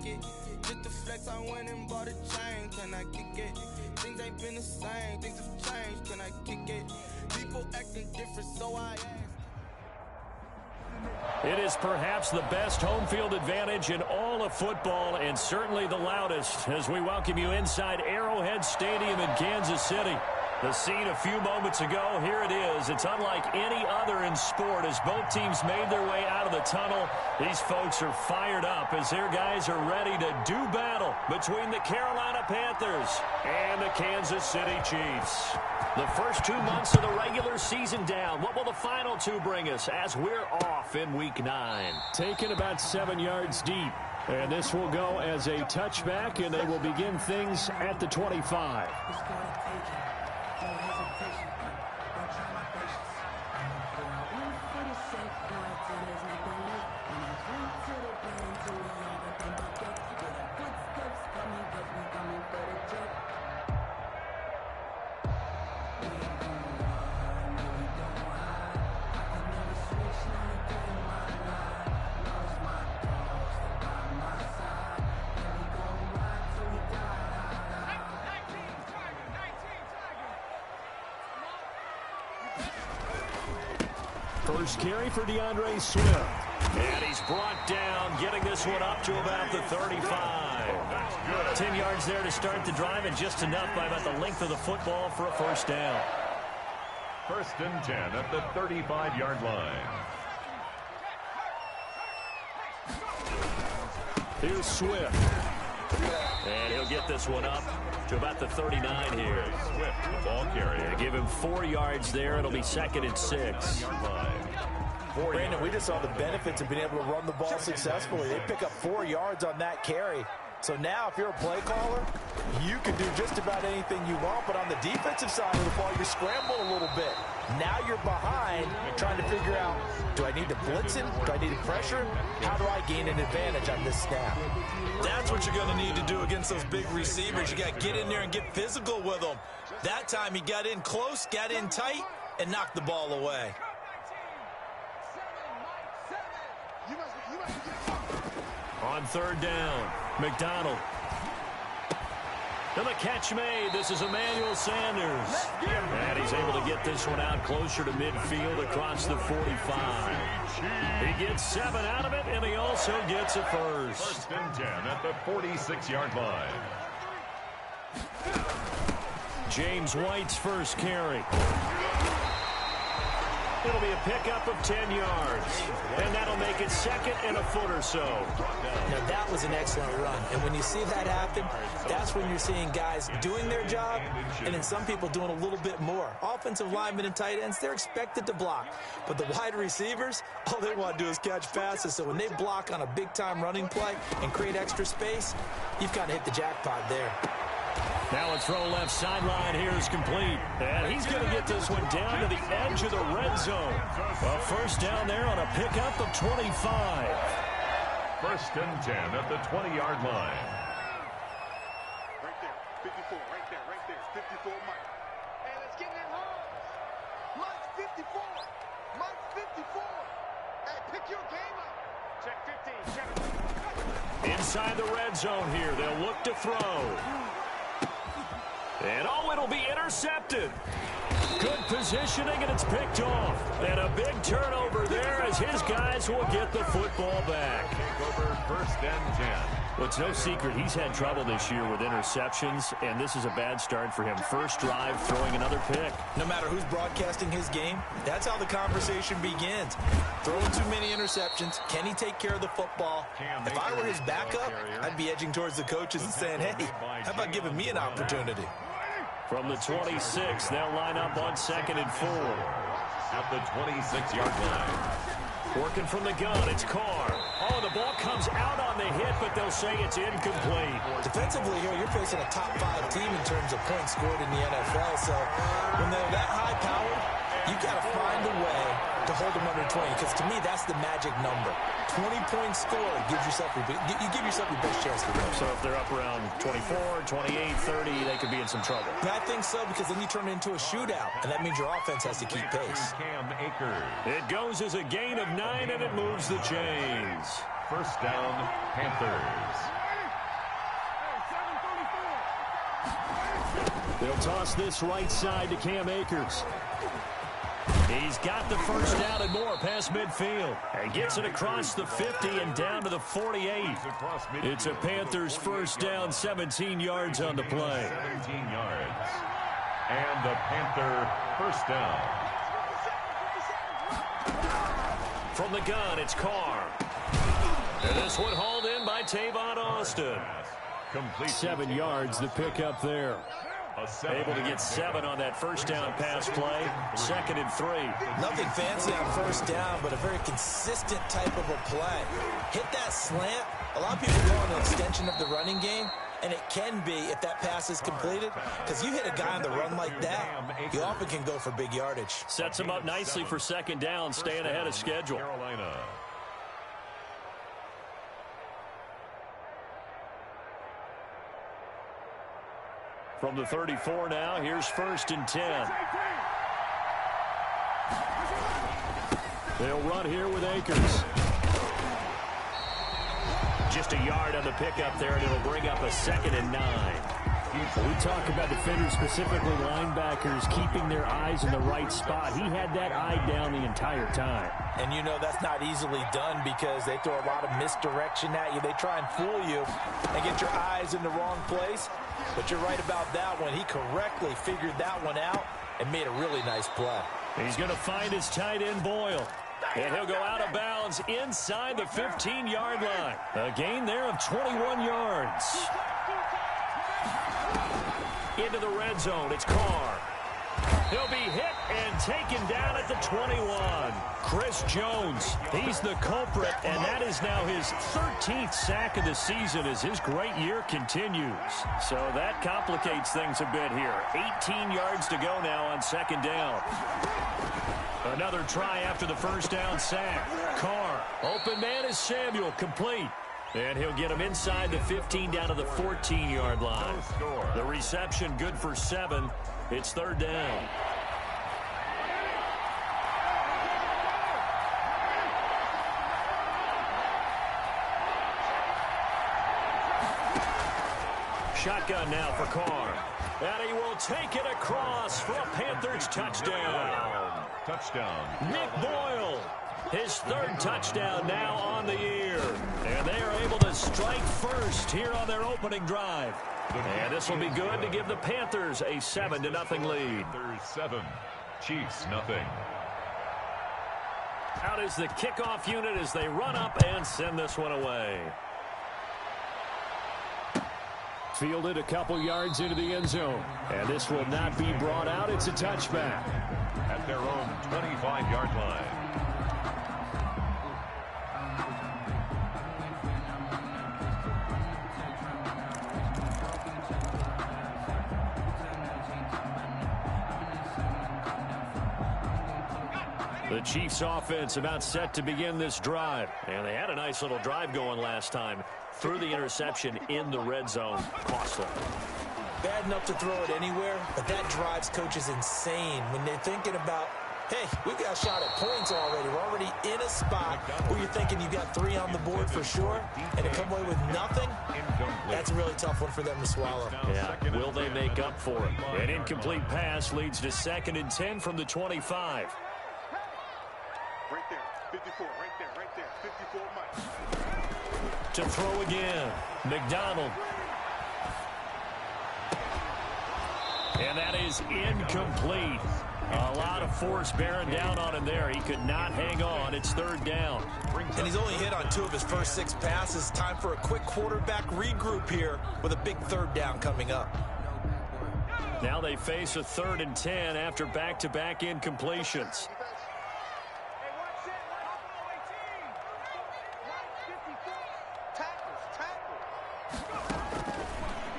it. Just to flex, I went and bought a chain. Can I kick it? Things ain't been the same. Things have changed. Can I kick it? People acting different, so I ask. It is perhaps the best home field advantage in all of football, and certainly the loudest, as we welcome you inside Arrowhead Stadium in Kansas City. The scene a few moments ago, here it is. It's unlike any other in sport as both teams made their way out of the tunnel. These folks are fired up as their guys are ready to do battle between the Carolina Panthers and the Kansas City Chiefs. The first 2 months of the regular season down. What will the final two bring us as we're off in Week 9? Taken about 7 yards deep. And this will go as a touchback, and they will begin things at the 25. First carry for DeAndre Swift. And he's brought down, getting this one up to about the 35. 10 yards there to start the drive, and just enough by about the length of the football for a first down. First and 10 at the 35-yard line. Here's Swift. And he'll get this one up to about the 39 here. Swift, the ball carrier. Give him 4 yards there. It'll be 2nd and 6. Brandon, we just saw the benefits of being able to run the ball successfully. They pick up 4 yards on that carry. So now if you're a play caller, you can do just about anything you want. But on the defensive side of the ball, you scramble a little bit. Now you're behind trying to figure out, do I need to blitz him? Do I need to pressure him? How do I gain an advantage on this snap? That's what you're going to need to do against those big receivers. You got to get in there and get physical with them. That time he got in close, got in tight, and knocked the ball away. On third down, McDonald. And the catch made. This is Emmanuel Sanders. And he's able to get this one out closer to midfield across the 45. He gets 7 out of it, and he also gets a first. First and 10 at the 46-yard line. James White's first carry. It'll be a pickup of 10 yards. And that'll make it 2nd and a foot or so. Now, that was an excellent run. And when you see that happen, that's when you're seeing guys doing their job and then some people doing a little bit more. Offensive linemen and tight ends, they're expected to block. But the wide receivers, all they want to do is catch passes. So when they block on a big-time running play and create extra space, you've kind of hit the jackpot there. Now a throw left sideline here is complete. And he's going to get this one down to the edge of the red zone. A first down there on a pickup of 25. First and 10 at the 20-yard line. Right there, 54, right there, 54, Mike. Hey, let's get in there hard. Mike's 54. Mike's 54. Hey, pick your game up. Check 15, check. Inside the red zone here, they'll look to throw. And oh, it'll be intercepted. Good positioning, and it's picked off. And a big turnover there as his guys will get the football back. Over first and 10. Well, it's no secret he's had trouble this year with interceptions, and this is a bad start for him. First drive, throwing another pick. No matter who's broadcasting his game, that's how the conversation begins. Throwing too many interceptions. Can he take care of the football? If I were his backup, I'd be edging towards the coaches and saying, hey, how about giving me an opportunity? From the 26, they'll line up on 2nd and 4. At the 26-yard line. Working from the gun, it's Carr. Oh, the ball comes out on the hit, but they'll say it's incomplete. Defensively here, you're facing a top-5 team in terms of points scored in the NFL. So when they're that high-powered, you got to find a way to hold them under 20, because to me, that's the magic number. 20-point score gives yourself you give yourself your best chance to win. So if they're up around 24, 28, 30, they could be in some trouble. I think so, because then you turn it into a shootout, and that means your offense has to keep pace. Cam Akers. It goes as a gain of 9, and it moves the chains. First down, Panthers. They'll toss this right side to Cam Akers. He's got the first down and more past midfield. And gets it across the 50 and down to the 48. It's a Panthers first down, 17 yards on the play. 17 yards. And the Panther first down. From the gun, it's Carr. And this one hauled in by Tavon Austin. 7 yards the pickup there. Able to get 7 on that first down pass play. 2nd and 3. Nothing fancy on first down, but a very consistent type of a play. Hit that slant. A lot of people call it an extension of the running game, and it can be if that pass is completed, because you hit a guy on the run like that, you often can go for big yardage. Sets him up nicely for 2nd down, staying ahead of schedule. Carolina. From the 34 now, here's 1st and 10. They'll run here with Akers. Just a yard on the pickup there, and it'll bring up a 2nd and 9. We talk about defenders, specifically linebackers, keeping their eyes in the right spot. He had that eye down the entire time. And you know that's not easily done because they throw a lot of misdirection at you. They try and fool you and get your eyes in the wrong place. But you're right about that one. He correctly figured that one out and made a really nice play. He's going to find his tight end, Boyle. And he'll go out of bounds inside the 15-yard line. A gain there of 21 yards. Into the red zone, it's Carr. He'll be hit and taken down at the 21. Chris Jones, he's the culprit, and that is now his 13th sack of the season as his great year continues. So that complicates things a bit here. 18 yards to go now on 2nd down. Another try after the first down sack. Carr, open man is Samuel, complete. And he'll get him inside the 15 down to the 14-yard line. The reception good for 7. It's 3rd down. Shotgun now for Carr. And he will take it across for a Panthers touchdown. Touchdown. Nick Boyle. His 3rd touchdown now on the year. And they are able to strike first here on their opening drive. And this will be good to give the Panthers a 7-0 lead. Panthers 7, Chiefs nothing. Out is the kickoff unit as they run up and send this one away. Fielded a couple yards into the end zone. And this will not be brought out. It's a touchback. At their own 25-yard line. The Chiefs offense about set to begin this drive. And they had a nice little drive going last time. Through the interception in the red zone. Cost them. Bad enough to throw it anywhere, but that drives coaches insane when they're thinking about, hey, we've got a shot at points already. We're already in a spot where you're thinking you've got 3 on the board for sure, and to come away with nothing, that's a really tough one for them to swallow. Yeah, will they make up for it? An incomplete pass leads to 2nd and 10 from the 25. Right there, 54, right there, 54 Mike. To throw again, McDonald. And that is incomplete. A lot of force bearing down on him there. He could not hang on. It's 3rd down. And he's only hit on 2 of his first 6 passes. Time for a quick quarterback regroup here with a big 3rd down coming up. Now they face a 3rd and 10 after back-to-back incompletions.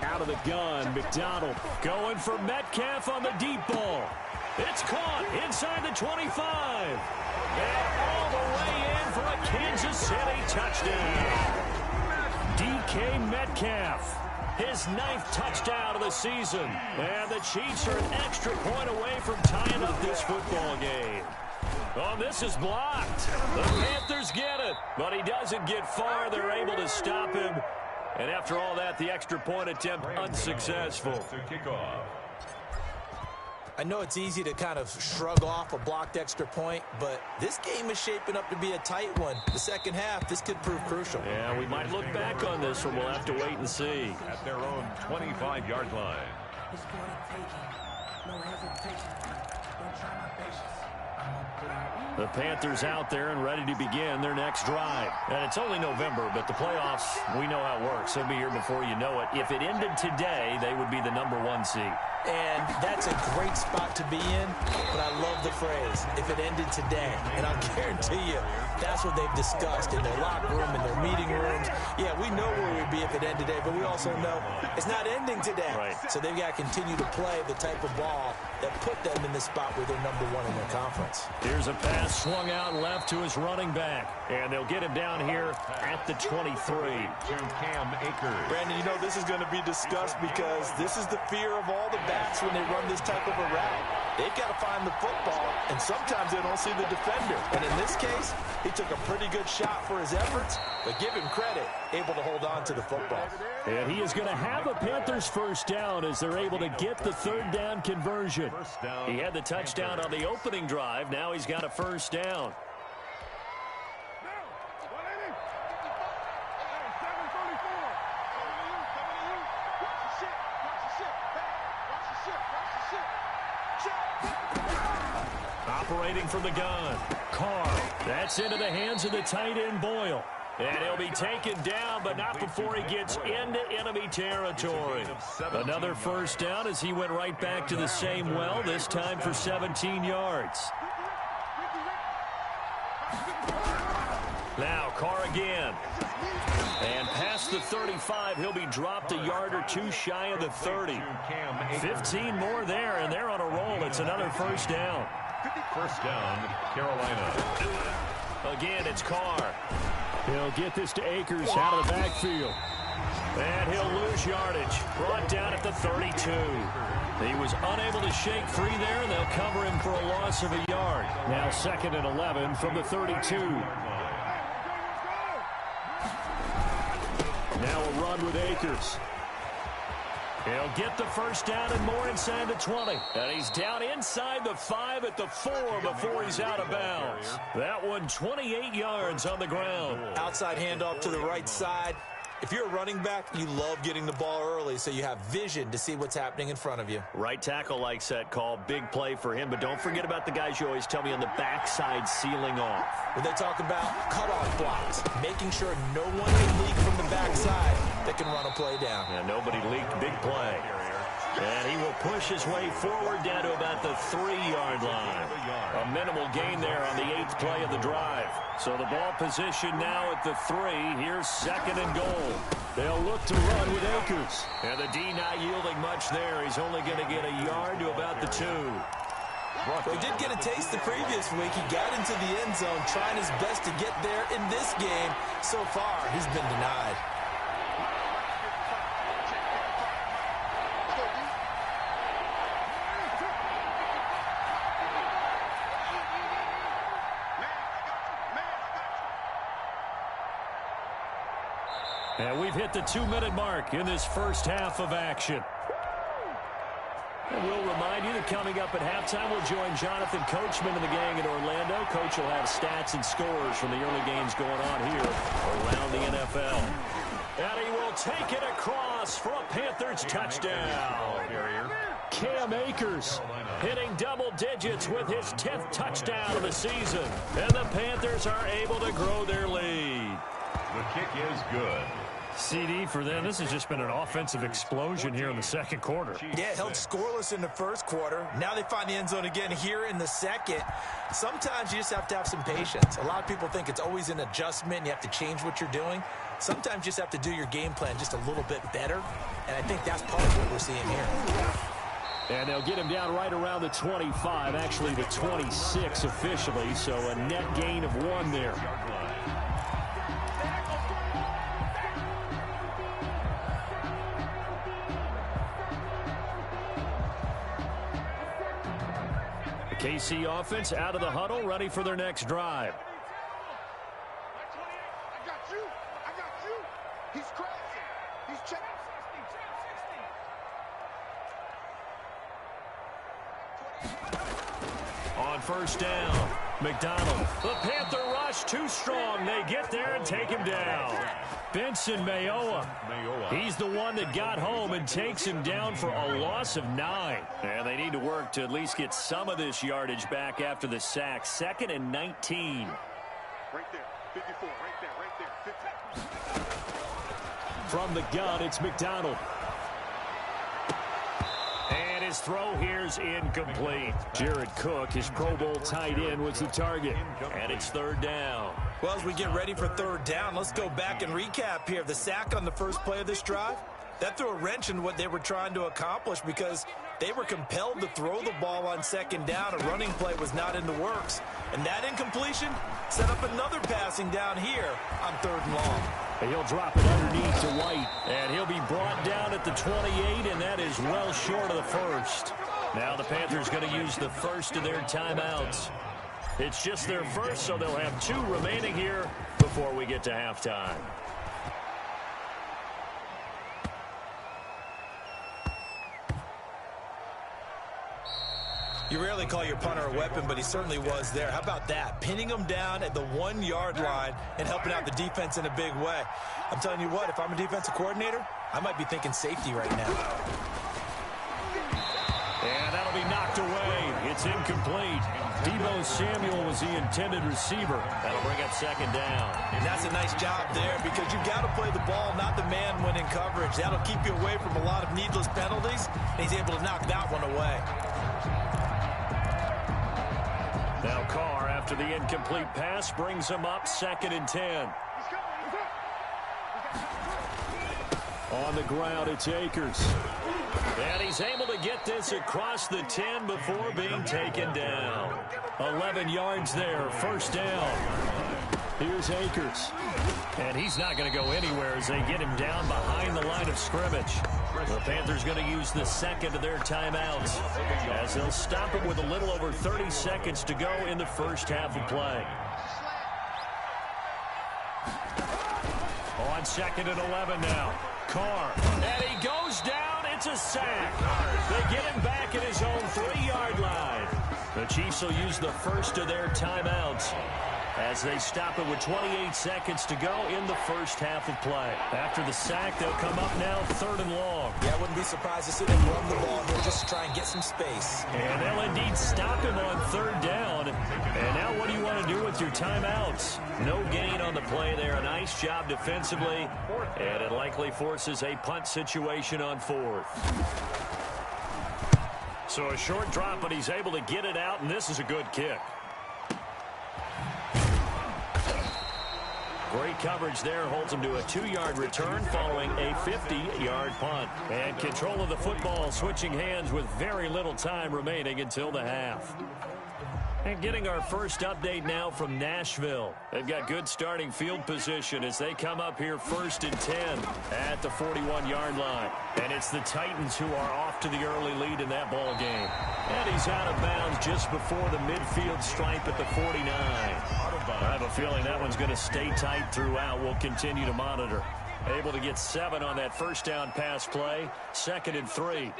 Out of the gun, McDonald. Going for Metcalf on the deep ball. It's caught inside the 25. And all the way in for a Kansas City touchdown. DK Metcalf. His 9th touchdown of the season. And the Chiefs are an extra point away from tying up this football game. Oh, this is blocked. The Panthers get it. But he doesn't get far. They're able to stop him. And after all that, the extra point attempt unsuccessful. To kick off. I know it's easy to kind of shrug off a blocked extra point, but this game is shaping up to be a tight one. The second half, this could prove crucial. Yeah, we might look back on this one. We'll have to wait and see. At their own 25-yard line. It's for the taking. No hesitation. Don't try my patience. The Panthers out there and ready to begin their next drive. And it's only November, but the playoffs, we know how it works. They'll be here before you know it. If it ended today, they would be the #1 seed. And that's a great spot to be in, but I love the phrase, if it ended today. And I'll guarantee you, that's what they've discussed in their locker room, in their meeting rooms. Yeah, we know where we'd be if it ended today, but we also know it's not ending today. Right. So they've got to continue to play the type of ball that put them in the spot where they're #1 in their conference. Here's a pass swung out left to his running back. And they'll get him down here at the 23. To Cam Akers. Brandon, you know this is going to be discussed because this is the fear of all the backs when they run this type of a route. They've got to find the football, and sometimes they don't see the defender. And in this case, he took a pretty good shot for his efforts, but give him credit, able to hold on to the football. And he is going to have a Panthers first down as they're able to get the third down conversion. He had the touchdown on the opening drive. Now he's got a first down. Operating from the gun. Carr. That's into the hands of the tight end Boyle. And he'll be taken down, but not before he gets into enemy territory. Another first down as he went right back to the same well, this time for 17 yards. Now Carr again. And past the 35, he'll be dropped a yard or two shy of the 30. 15 more there, and they're on a roll. It's another first down. First down, Carolina. Again, it's Carr. He'll get this to Akers out of the backfield. And he'll lose yardage. Brought down at the 32. He was unable to shake free there, and they'll cover him for a loss of a yard. Now 2nd and 11 from the 32. Now a run with Akers. He'll get the first down and more inside the 20. And he's down inside the 5 at the 4 before he's out of bounds. That one 28 yards on the ground. Outside handoff to the right side. If you're a running back, you love getting the ball early so you have vision to see what's happening in front of you. Right tackle likes that call. Big play for him. But don't forget about the guys you always tell me on the backside sealing off. When they talk about cutoff blocks, making sure no one can leak from the backside that can run a play down. Yeah, nobody leaked. Big play. And he will push his way forward down to about the 3-yard line. A minimal gain there on the 8th play of the drive. So the ball position now at the 3. Here's 2nd and goal. They'll look to run with Akers. And the D not yielding much there. He's only going to get a yard to about the 2. Well, he did get a taste the previous week. He got into the end zone trying his best to get there in this game. So far, he's been denied. And we've hit the 2-minute mark in this first half of action. And we'll remind you that coming up at halftime, we'll join Jonathan Coachman and the gang in Orlando. Coach will have stats and scores from the early games going on here around the NFL. And he will take it across for a Panthers touchdown. Cam Akers hitting double digits with his 10th touchdown of the season. And the Panthers are able to grow their lead. The kick is good. CD for them. This has just been an offensive explosion here in the second quarter. Yeah, held scoreless in the first quarter. Now they find the end zone again here in the second. Sometimes you just have to have some patience. A lot of people think it's always an adjustment. You have to change what you're doing. Sometimes you just have to do your game plan just a little bit better. And I think that's part of what we're seeing here. And they'll get him down right around the 25, actually the 26 officially. So a net gain of 1 there. KC offense out of the huddle, ready for their next drive. I got you. He's crossing. He's checking. On first down, McDonald. The Panther rush too strong. They get there and take him down. Benson Mayowa. He's the one that got home and takes him down for a loss of 9. And they need to work to at least get some of this yardage back after the sack. 2nd and 19. Right there, 54, right there, 50. From the gun, it's McDonald. And his throw here's incomplete. Jared Cook, his Pro Bowl tight end, was the target. And it's 3rd down. Well, as we get ready for 3rd down, let's go back and recap here. The sack on the first play of this drive, that threw a wrench in what they were trying to accomplish because they were compelled to throw the ball on 2nd down. A running play was not in the works. And that incompletion set up another passing down here on 3rd and long. And he'll drop it underneath to White. And he'll be brought down at the 28, and that is well short of the first. Now the Panthers going to use the first of their timeouts. It's just their first, so they'll have 2 remaining here before we get to halftime. You rarely call your punter a weapon, but he certainly was there. How about that? Pinning him down at the 1-yard line and helping out the defense in a big way. I'm telling you what, if I'm a defensive coordinator, I might be thinking safety right now. And that'll be knocked away. It's incomplete. Deebo Samuel was the intended receiver. That'll bring up 2nd down. And that's a nice job there because you've got to play the ball, not the man when in coverage. That'll keep you away from a lot of needless penalties, and he's able to knock that one away. Now Carr, after the incomplete pass, brings him up 2nd and 10. On the ground, it's Akers. And he's able to get this across the 10 before being taken down. 11 yards there, 1st down. Here's Akers. And he's not going to go anywhere as they get him down behind the line of scrimmage. The Panthers going to use the 2nd of their timeouts as they'll stop it with a little over 30 seconds to go in the first half of play. On 2nd and 11 now. Carr. And he goes down. It's a sack. They get him back at his own 3-yard line. The Chiefs will use the first of their timeouts as they stop it with 28 seconds to go in the first half of play. After the sack, they'll come up now 3rd and long. Yeah, I wouldn't be surprised to see them run the ball here just to try and get some space. And they'll indeed stop him on 3rd down. And now what do you want to do with your timeouts? No gain on the play there. A nice job defensively. And it likely forces a punt situation on 4th. So a short drop, but he's able to get it out, and this is a good kick. Great coverage there, holds him to a 2-yard return following a 50-yard punt. And control of the football switching hands with very little time remaining until the half. And getting our first update now from Nashville. They've got good starting field position as they come up here 1st and 10 at the 41-yard line. And it's the Titans who are off to the early lead in that ball game. And he's out of bounds just before the midfield stripe at the 49. I have a feeling that one's going to stay tight throughout. We'll continue to monitor. Able to get 7 on that first down pass play. 2nd and 3.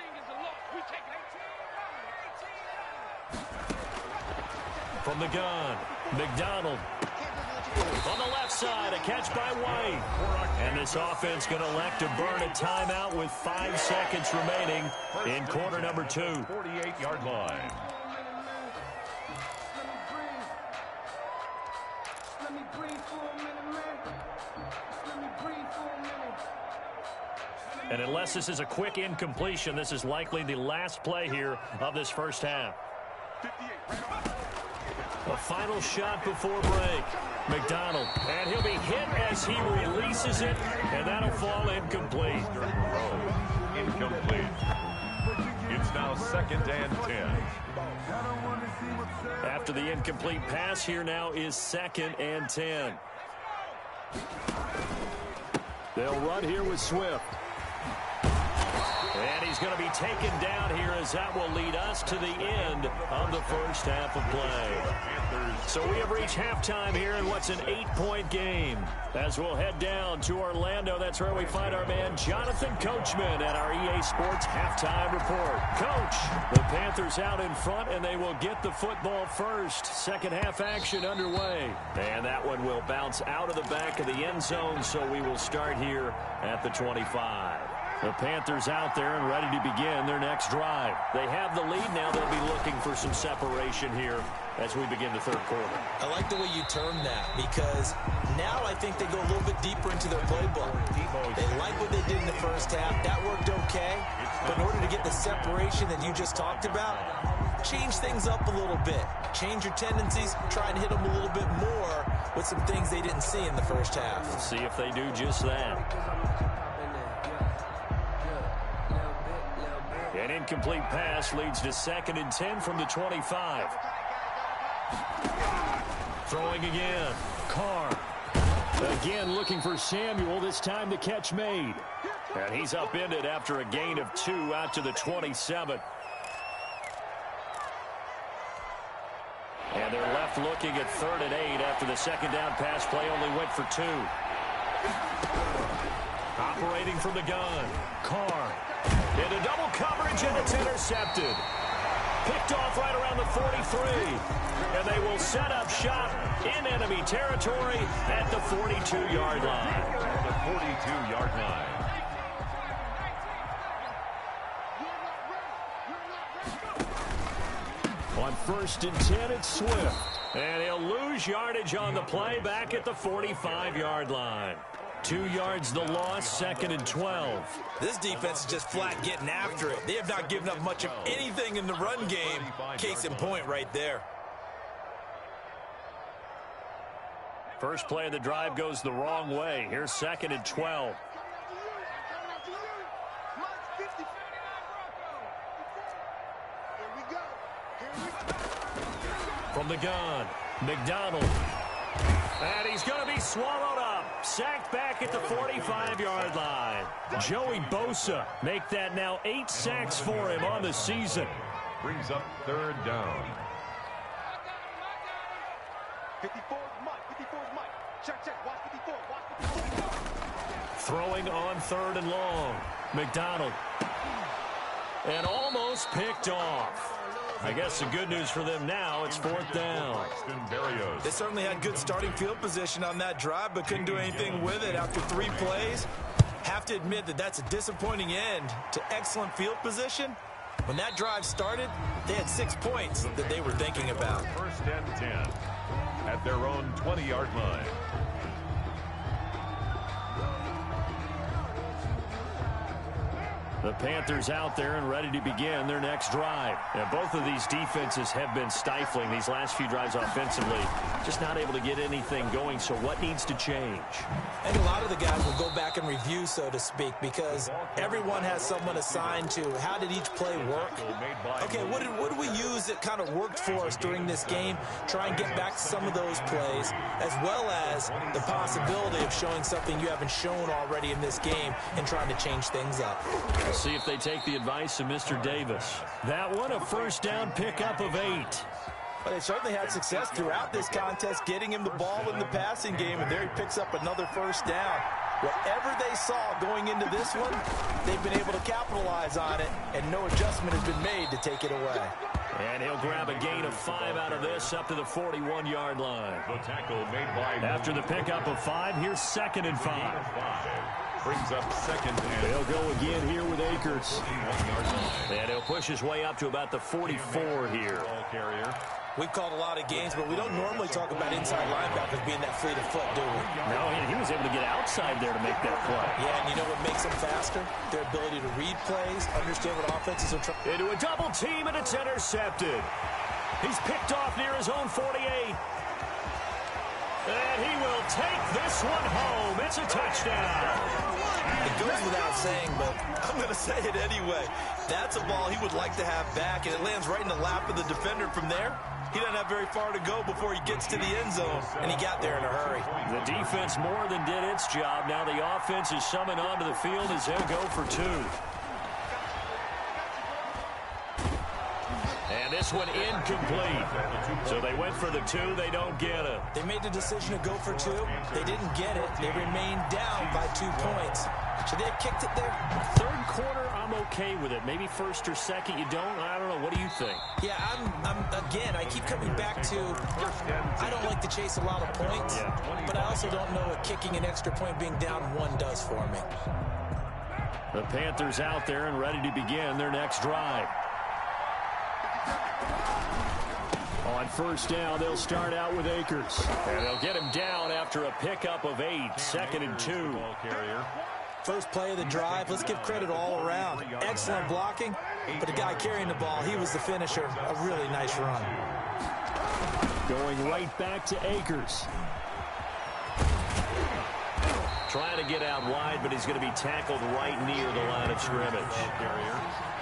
From the gun, McDonald. On the left side, a catch by White. And this offense going to elect to burn a timeout with 5 seconds remaining in quarter number 2. 48-yard line. And unless this is a quick incompletion, this is likely the last play here of this first half. A final shot before break. McDonald. And he'll be hit as he releases it, and that'll fall incomplete. Incomplete. It's now 2nd and 10. After the incomplete pass, here now is 2nd and 10. They'll run here with Swift. And he's going to be taken down here as that will lead us to the end of the first half of play. So we have reached halftime here in what's an 8-point game. As we'll head down to Orlando, that's where we find our man Jonathan Coachman at our EA Sports Halftime Report. Coach, the Panthers out in front, and they will get the football first. Second half action underway. And that one will bounce out of the back of the end zone, so we will start here at the 25. The Panthers out there and ready to begin their next drive. They have the lead now. They'll be looking for some separation here as we begin the third quarter. I like the way you term that because now I think they go a little bit deeper into their playbook. They like what they did in the first half. That worked okay. But in order to get the separation that you just talked about, change things up a little bit. Change your tendencies. Try and hit them a little bit more with some things they didn't see in the first half. Let's see if they do just that. An incomplete pass leads to 2nd and 10 from the 25. Throwing again. Carr. Again looking for Samuel. This time the catch made. And he's upended after a gain of 2 out to the 27. And they're left looking at 3rd and 8 after the second down pass play only went for 2. Operating from the gun. Carr. Into double coverage, and it's intercepted. Picked off right around the 43. And they will set up shop in enemy territory at the 42-yard line. The 42-yard line. On 1st and 10, it's Swift. And he'll lose yardage on the play back at the 45-yard line. 2 yards the loss, 2nd and 12. This defense is just flat getting after it. They have not given up much of anything in the run game. Case in point right there. First play of the drive goes the wrong way. Here's 2nd and 12. From the gun, McDonald. And he's going to be swallowed up. Sacked back at the 45-yard line. Joey Bosa make that now 8 sacks for him on the season. Brings up 3rd down. 54 Mike. 54 Mike. Check. Watch 54. Watch 54. Throwing on 3rd and long. McDonald. And almost picked off. I guess the good news for them now, it's 4th down. They certainly had good starting field position on that drive, but couldn't do anything with it after 3 plays. Have to admit that that's a disappointing end to excellent field position. When that drive started, they had 6 points that they were thinking about. 1st and 10 at their own 20-yard line. The Panthers out there and ready to begin their next drive. And both of these defenses have been stifling these last few drives offensively. Just not able to get anything going, so what needs to change? And a lot of the guys will go back and review, so to speak, because everyone has someone assigned to how did each play work. Okay, what did we use that kind of worked for us during this game? Try and get back to some of those plays, as well as the possibility of showing something you haven't shown already in this game and trying to change things up. We'll see if they take the advice of Mr. Davis. That one, a 1st down pickup of 8. But they certainly had success throughout this contest, getting him the ball in the passing game, and there he picks up another 1st down. Whatever they saw going into this one, they've been able to capitalize on it, and no adjustment has been made to take it away. And he'll grab a gain of 5 out of this up to the 41-yard line. The tackle made by... After the pickup of 5, here's 2nd and 5. Brings up 2nd and... They'll go again here with Akers. And he'll push his way up to about the 44 here. We've called a lot of games, but we don't normally talk about inside linebackers being that fleet of foot, do we? No, he was able to get outside there to make that play. Yeah, and you know what makes them faster? Their ability to read plays, understand what offenses are trying. Into a double team, and it's intercepted. He's picked off near his own 48. And he will take this one home. It's a touchdown. It goes without saying, but I'm going to say it anyway. That's a ball he would like to have back, and it lands right in the lap of the defender from there. He doesn't have very far to go before he gets to the end zone, and he got there in a hurry. The defense more than did its job. Now the offense is summoned onto the field as they'll go for 2. And this one incomplete. So they went for the 2. They don't get it. They made the decision to go for 2. They didn't get it. They remained down by 2 points. Should they have kicked it there? Third quarter, I'm okay with it. Maybe first or second, you don't. I don't know. What do you think? Yeah, again, I keep coming back to I don't like to chase a lot of points, but I also don't know what kicking an extra point being down 1 does for me. The Panthers out there and ready to begin their next drive. On first down, they'll start out with Akers. And they'll get him down after a pickup of 8, 2nd and 2. First play of the drive, let's give credit all around. Excellent blocking, but the guy carrying the ball, he was the finisher. A really nice run. Going right back to Akers. Trying to get out wide, but he's going to be tackled right near the line of scrimmage.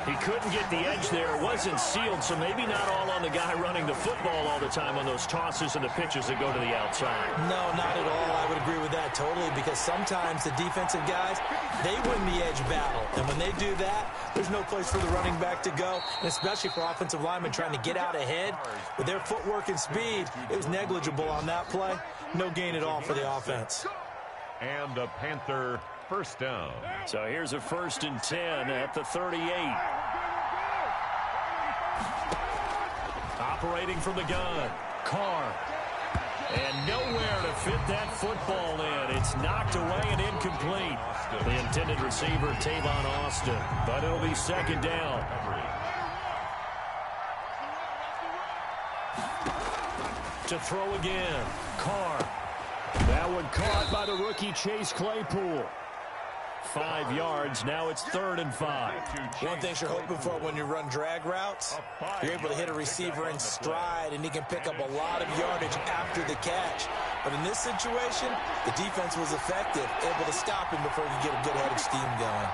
He couldn't get the edge there. It wasn't sealed, so maybe not all on the guy running the football all the time on those tosses and the pitches that go to the outside. No, not at all. I would agree with that totally, because sometimes the defensive guys, they win the edge battle. And when they do that, there's no place for the running back to go, and especially for offensive linemen trying to get out ahead. With their footwork and speed, it was negligible on that play. No gain at all for the offense. And a Panther first down. So here's a 1st and 10 at the 38. Operating from the gun, Carr. And nowhere to fit that football in. It's knocked away and incomplete. The intended receiver, Tavon Austin. But it'll be 2nd down. To throw again, Carr. That one caught by the rookie Chase Claypool. 5 yards. Now it's 3rd and 5. One thing you're hoping for when you run drag routes, you're able to hit a receiver in stride, and he can pick up a lot of yardage after the catch. But in this situation, the defense was effective, able to stop him before he could get a good head of steam going.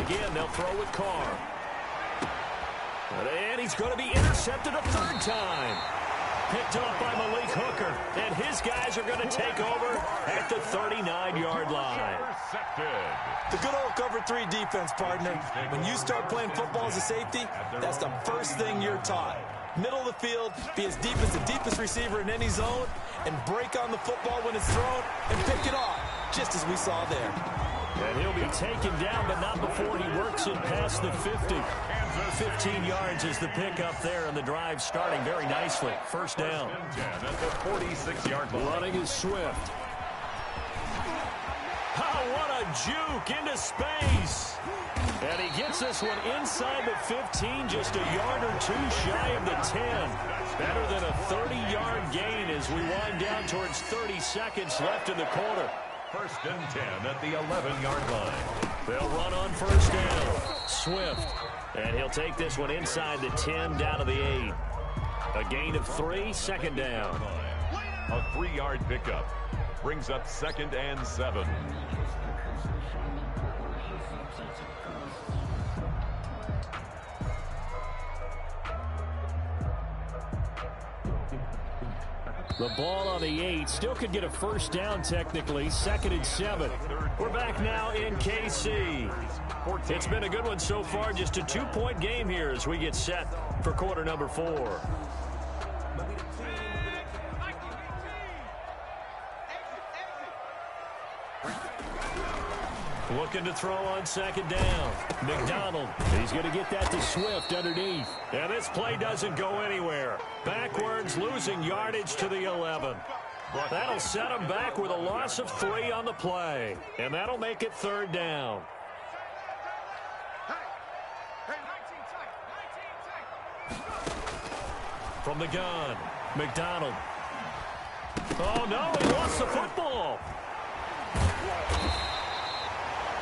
Again, they'll throw with Carr. And he's going to be intercepted a 3rd time. Picked off by Malik Hooker, and his guys are going to take over at the 39-yard line. The good old cover 3 defense, partner. When you start playing football as a safety, that's the first thing you're taught. Middle of the field, be as deep as the deepest receiver in any zone, and break on the football when it's thrown and pick it off, just as we saw there. And he'll be taken down, but not before he works it past the 50. 15 yards is the pickup there, and the drive starting very nicely. 1st down. At the 46-yard line. Running is Swift. Oh, what a juke into space. And he gets this one inside the 15, just a yard or 2 shy of the 10. Better than a 30-yard gain as we wind down towards 30 seconds left in the quarter. 1st and 10 at the 11-yard line. They'll run on 1st down. Swift. And he'll take this one inside the 10 down to the 8. A gain of 3, 2nd down. A 3-yard pickup brings up 2nd and 7. The ball on the 8. Still could get a 1st down technically. 2nd and 7. We're back now in KC. It's been a good one so far. Just a 2-point game here as we get set for quarter number 4. Looking to throw on 2nd down. McDonald. He's going to get that to Swift underneath. And this play doesn't go anywhere. Backwards, losing yardage to the 11. That'll set him back with a loss of 3 on the play. And that'll make it 3rd down. From the gun, McDonald. Oh, no, he lost the football.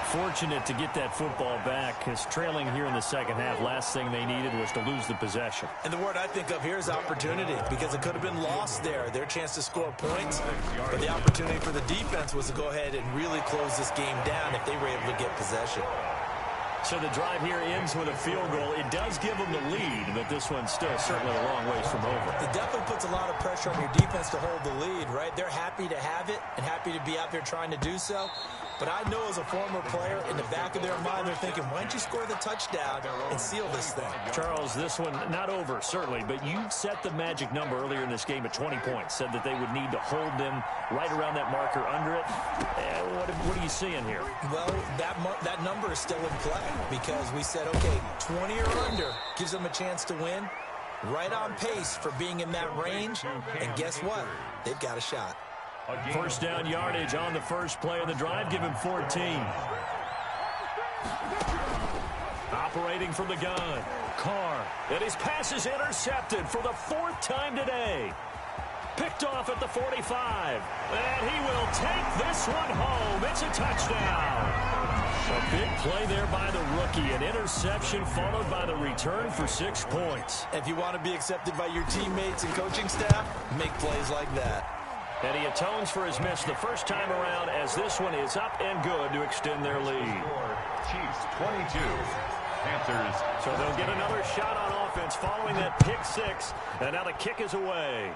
Fortunate to get that football back, because trailing here in the 2nd half, last thing they needed was to lose the possession. And the word I think of here is opportunity, because it could have been lost there. Their chance to score points, but the opportunity for the defense was to go ahead and really close this game down if they were able to get possession. So the drive here ends with a field goal. It does give them the lead, but this one's still certainly a long ways from over. It definitely puts a lot of pressure on your defense to hold the lead, right? They're happy to have it and happy to be out there trying to do so. But I know as a former player, in the back of their mind, they're thinking, why don't you score the touchdown and seal this thing? Charles, this one not over, certainly, but you set the magic number earlier in this game at 20 points. Said that they would need to hold them right around that marker under it. What are you seeing here? Well, that number is still in play because we said, okay, 20 or under gives them a chance to win. Right on pace for being in that range. And guess what? They've got a shot. First down yardage on the first play of the drive. Give him 14. Operating from the gun. Carr. And his pass is intercepted for the 4th time today. Picked off at the 45. And he will take this one home. It's a touchdown. A big play there by the rookie. An interception followed by the return for 6 points. If you want to be accepted by your teammates and coaching staff, make plays like that. And he atones for his miss the first time around as this one is up and good to extend their lead. Chiefs 22, Panthers. So they'll get another shot on offense following that pick 6. And now the kick is away.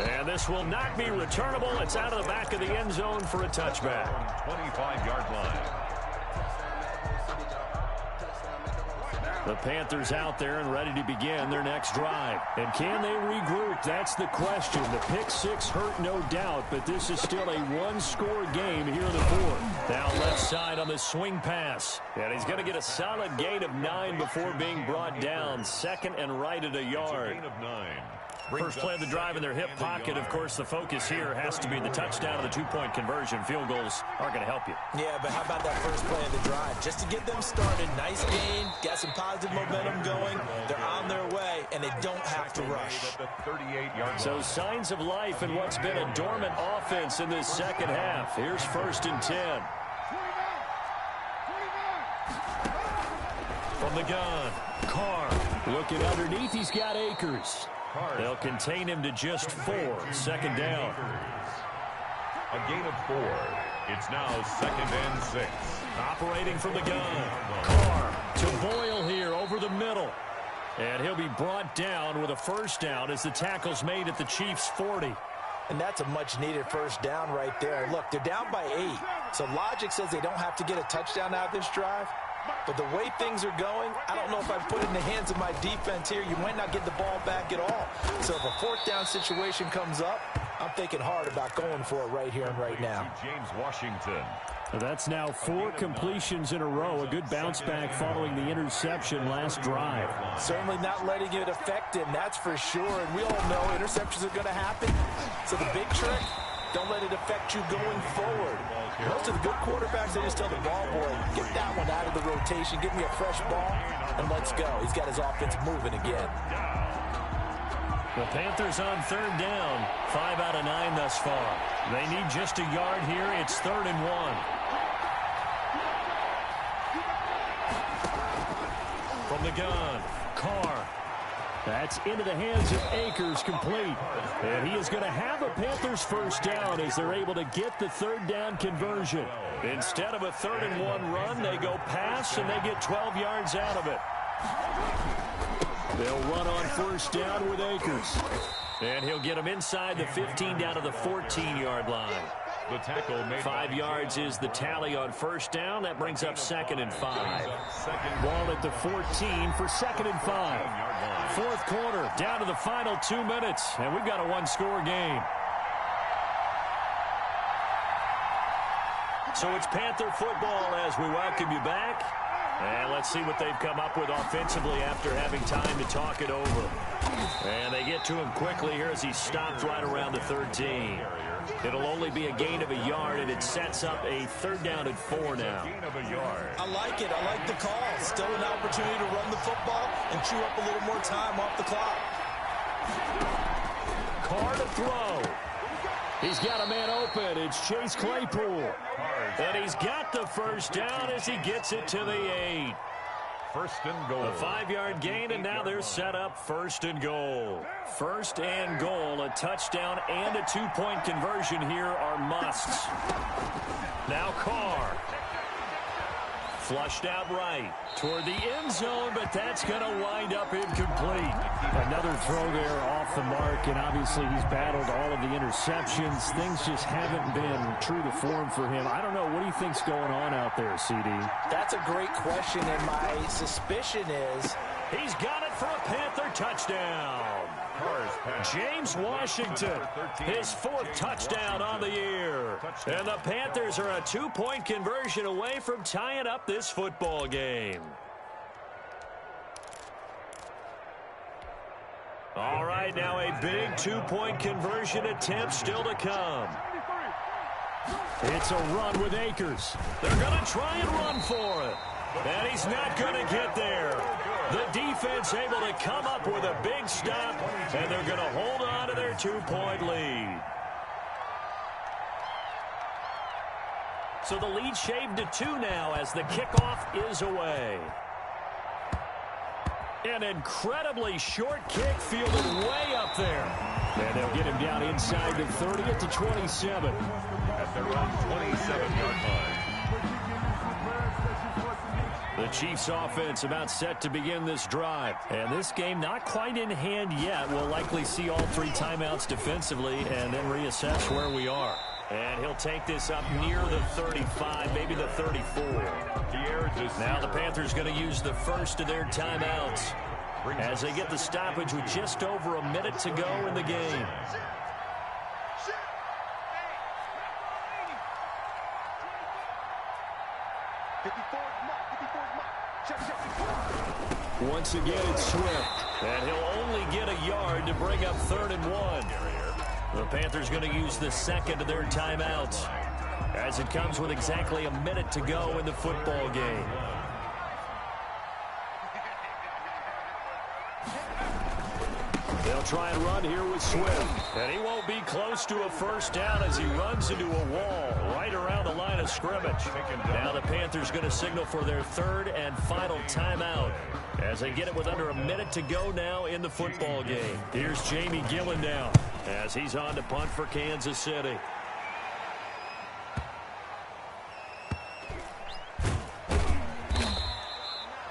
And this will not be returnable. It's out of the back of the end zone for a touchback. 25-yard line. The Panthers out there and ready to begin their next drive. And can they regroup? That's the question. The pick 6 hurt, no doubt, but this is still a one-score game here in the 4th. Now left side on the swing pass. And he's going to get a solid gain of 9 before being brought down. Second and right at a yard. Gain of 9. First play of the drive in their hip pocket. Of course, the focus here has to be the touchdown and the 2-point conversion. Field goals aren't going to help you. Yeah, but how about that first play of the drive? Just to get them started, nice gain, got some positive momentum going. They're on their way, and they don't have to rush. So signs of life in what's been a dormant offense in this second half. Here's 1st and 10. From the gun, Carr. Looking underneath, he's got Akers. They'll contain him to just 4. Second down. A gain of 4. It's now 2nd and 6. Operating from the gun. Carr to Boyle here over the middle. And he'll be brought down with a first down as the tackle's made at the Chiefs' 40. And that's a much-needed first down right there. Look, they're down by 8. So logic says they don't have to get a touchdown out of this drive. But the way things are going, I don't know if I put it in the hands of my defense here. You might not get the ball back at all. So if a 4th down situation comes up, I'm thinking hard about going for it right here and right now. James Washington. That's now 4 completions in a row. A good bounce back following the interception last drive. Certainly not letting it affect him, that's for sure. And we all know interceptions are going to happen. So the big trick, don't let it affect you going forward. Most of the good quarterbacks, they just tell the ball boy, get that one out of the rotation, give me a fresh ball, and let's go. He's got his offense moving again. The Panthers on 3rd down. 5 out of 9 thus far. They need just a yard here. It's 3rd and 1. From the gun, Carr. That's into the hands of Akers, complete. And he is going to have a Panthers first down as they're able to get the 3rd down conversion. Instead of a 3rd and 1 run, they go pass and they get 12 yards out of it. They'll run on first down with Akers. And he'll get him inside the 15 down to the 14-yard line. The tackle made 5 yards is the tally on first down. That brings up 2nd and 5. Ball at the 14 for 2nd and 5. 4th quarter, down to the final 2 minutes, and we've got a one-score game. So it's Panther football as we welcome you back. And let's see what they've come up with offensively after having time to talk it over. And they get to him quickly here as he stopped right around the 13. It'll only be a gain of a yard, and it sets up a 3rd down and 4 now. I like it. I like the call. Still an opportunity to run the football and chew up a little more time off the clock. Carr to throw. He's got a man open. It's Chase Claypool. And he's got the first down as he gets it to the 8. 1st and goal. A 5-yard gain, and now they're set up 1st and goal. 1st and goal, a touchdown and a 2-point conversion here are musts. Now Carr. Flushed out right toward the end zone, but that's going to wind up incomplete. Another throw there off the mark, and obviously he's battled all of the interceptions. Things just haven't been true to form for him. I don't know. What do you think's going on out there, CD? That's a great question, and my suspicion is he's got it for a Panther touchdown. James Washington, his 4th touchdown on the year. And the Panthers are a 2-point conversion away from tying up this football game. All right, now a big 2-point conversion attempt still to come. It's a run with Akers. They're going to try and run for it. And he's not going to get there. The defense able to come up with a big stop, and they're going to hold on to their 2-point lead. So the lead shaved to 2 now as the kickoff is away. An incredibly short kick fielded way up there. And they'll get him down inside the 30 at the 27. At their own 27-yard line. The Chiefs offense about set to begin this drive. And this game not quite in hand yet. We'll likely see all 3 timeouts defensively and then reassess where we are. And he'll take this up near the 35, maybe the 34. Now the Panthers going to use the first of their timeouts as they get the stoppage with just over a minute to go in the game. Once again, it's Swift. And he'll only get a yard to bring up 3rd and 1. The Panthers going to use the second of their timeouts as it comes with exactly a minute to go in the football game. They'll try and run here with Swift. And he won't be close to a first down as he runs into a wall right around the line of scrimmage. Now the Panthers going to signal for their 3rd and final timeout as they get it with under a minute to go now in the football game. Here's Jamie Gillen now as he's on to punt for Kansas City.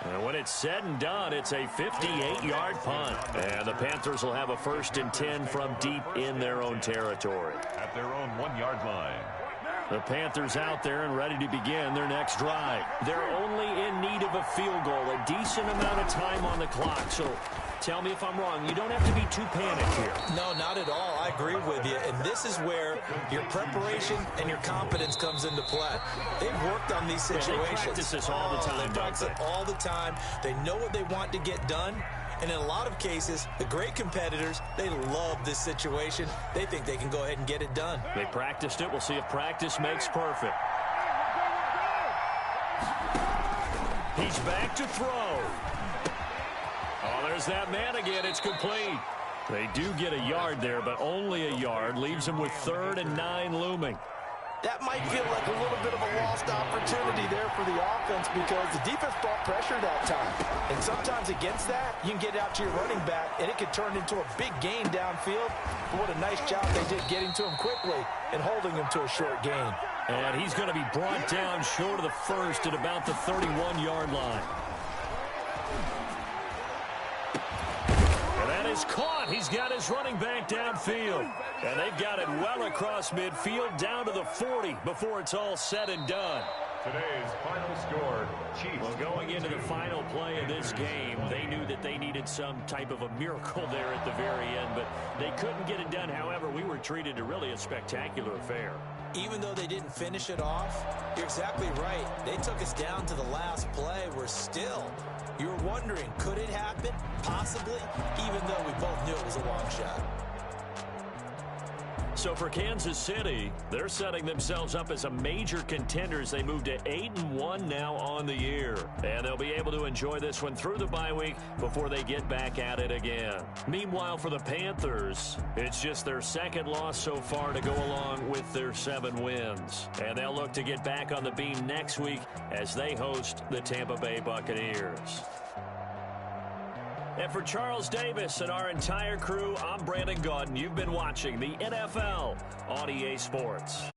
And when it's said and done, it's a 58-yard punt. And the Panthers will have a 1st and 10 from deep in their own territory. At their own 1-yard line. The Panthers out there and ready to begin their next drive. They're only in need of a field goal, a decent amount of time on the clock. So tell me if I'm wrong. You don't have to be too panicked here. No, not at all. I agree with you. And this is where your preparation and your confidence comes into play. They've worked on these situations. They practice this all the time, They practice it all the time. They know what they want to get done. And in a lot of cases, the great competitors, they love this situation. They think they can go ahead and get it done. They practiced it. We'll see if practice makes perfect. He's back to throw. Oh, there's that man again. It's complete. They do get a yard there, but only a yard. Leaves them with 3rd and 9 looming. that might feel like a little bit of a lost opportunity there for the offense because the defense brought pressure that time. And sometimes against that, you can get out to your running back, and it can turn into a big gain downfield. But what a nice job they did getting to him quickly and holding him to a short gain. And he's going to be brought down short of the first at about the 31-yard line. And that is caught. He's got his running back downfield. And they've got it well across midfield down to the 40 before it's all said and done. Today's final score, Chiefs. Well, going into the final play of this game, they knew that they needed some type of a miracle there at the very end, but they couldn't get it done. However, we were treated to really a spectacular affair. Even though they didn't finish it off, you're exactly right. They took us down to the last play. We're still, you're wondering, could it happen? Possibly, even though we both knew it was a long shot. So for Kansas City, they're setting themselves up as a major contender as they move to 8-1 now on the year. And they'll be able to enjoy this one through the bye week before they get back at it again. Meanwhile, for the Panthers, it's just their second loss so far to go along with their 7 wins. And they'll look to get back on the beam next week as they host the Tampa Bay Buccaneers. And for Charles Davis and our entire crew, I'm Brandon Gaudin. You've been watching the NFL on EA Sports.